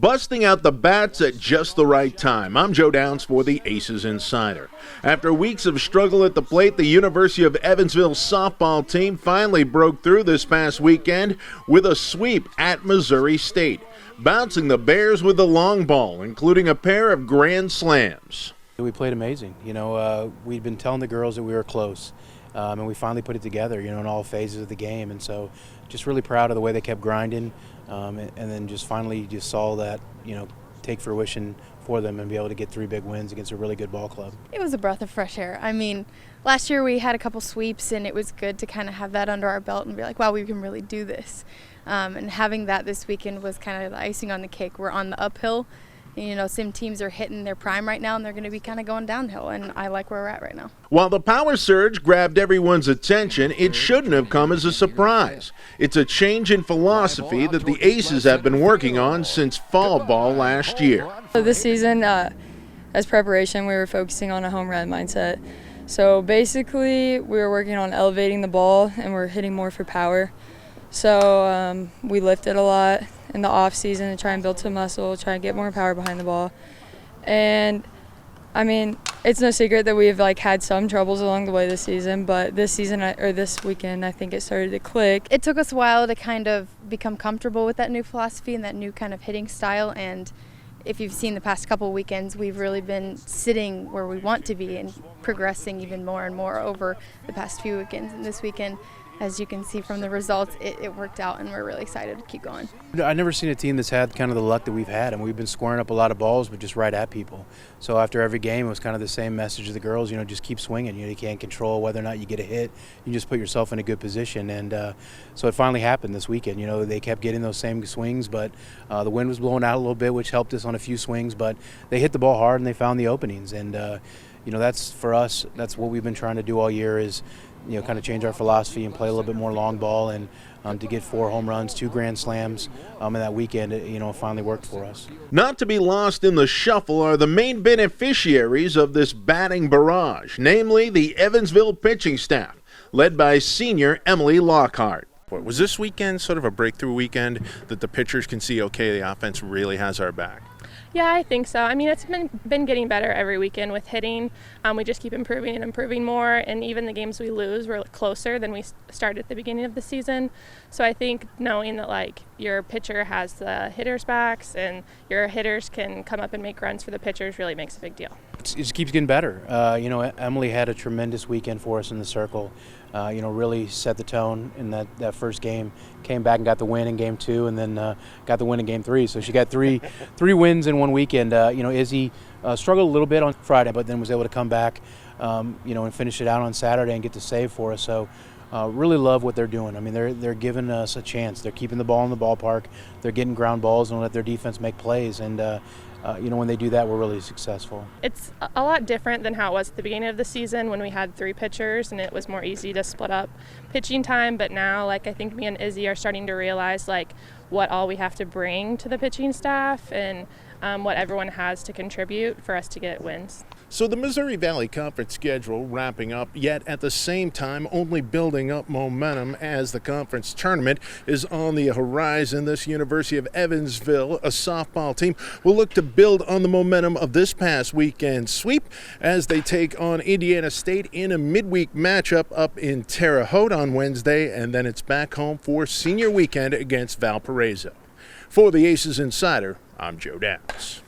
Busting out the bats at just the right time. I'm Joe Downs for the ACES Insider. After weeks of struggle at the plate, the University of Evansville softball team finally broke through this past weekend with a sweep at Missouri State, bouncing the Bears with the long ball, including a pair of grand slams. We played amazing. We'd been telling the girls that we were close, and we finally put it together, in all phases of the game. And so just really proud of the way they kept grinding, and then just finally just saw that, take fruition for them and be able to get 3 big wins against a really good ball club. It was a breath of fresh air. I mean, last year we had a couple sweeps, and it was good to kind of have that under our belt and be like, wow, we can really do this. And having that this weekend was kind of the icing on the cake. We're on the uphill. Some teams are hitting their prime right now, and they're going to be kind of going downhill, and I like where we're at right now. While the power surge grabbed everyone's attention, it shouldn't have come as a surprise. It's a change in philosophy that the Aces have been working on since fall ball last year. So this season, as preparation, we were focusing on a home run mindset. So basically, we were working on elevating the ball, and we're hitting more for power. So we lifted a lot in the off season to try and build some muscle, try and get more power behind the ball. And I mean, it's no secret that we've had some troubles along the way this season, but this weekend, I think it started to click. It took us a while to kind of become comfortable with that new philosophy and that new kind of hitting style. And if you've seen the past couple of weekends, we've really been sitting where we want to be and progressing even more and more over the past few weekends. And this weekend, as you can see from the results, it worked out, and we're really excited to keep going. I've never seen a team that's had kind of the luck that we've had, and we've been scoring up a lot of balls, but just right at people. So after every game, it was kind of the same message to the girls, just keep swinging. You can't control whether or not you get a hit. You just put yourself in a good position, and so it finally happened this weekend. They kept getting those same swings, but the wind was blowing out a little bit, which helped us on a few swings, but they hit the ball hard, and they found the openings, and that's for us, that's what we've been trying to do all year is kind of change our philosophy and play a little bit more long ball, and to get 4 home runs, 2 grand slams, and that weekend, it finally worked for us. Not to be lost in the shuffle are the main beneficiaries of this batting barrage, namely the Evansville pitching staff, led by senior Emily Lockhart. Was this weekend sort of a breakthrough weekend that the pitchers can see, okay, the offense really has our back? Yeah, I think so. I mean, it's been getting better every weekend with hitting. We just keep improving and improving more, and even the games we lose, we're closer than we started at the beginning of the season. So I think knowing that your pitcher has the hitters' backs and your hitters can come up and make runs for the pitchers really makes a big deal. It just keeps getting better. Emily had a tremendous weekend for us in the circle. Really set the tone in that first game. Came back and got the win in game 2, and then got the win in game 3. So she got three wins in one weekend. Izzy struggled a little bit on Friday, but then was able to come back, and finish it out on Saturday and get the save for us. So really love what they're doing. I mean, they're giving us a chance. They're keeping the ball in the ballpark. They're getting ground balls and let their defense make plays. And when they do that, we're really successful. It's a lot different than how it was at the beginning of the season when we had 3 pitchers and it was more easy to split up pitching time. But now, I think me and Izzy are starting to realize what all we have to bring to the pitching staff and what everyone has to contribute for us to get wins. So the Missouri Valley Conference schedule wrapping up, yet at the same time only building up momentum as the conference tournament is on the horizon. This University of Evansville, a softball team, will look to build on the momentum of this past weekend sweep as they take on Indiana State in a midweek matchup up in Terre Haute on Wednesday, and then it's back home for senior weekend against Valparaiso. For the Aces Insider, I'm Joe Downs.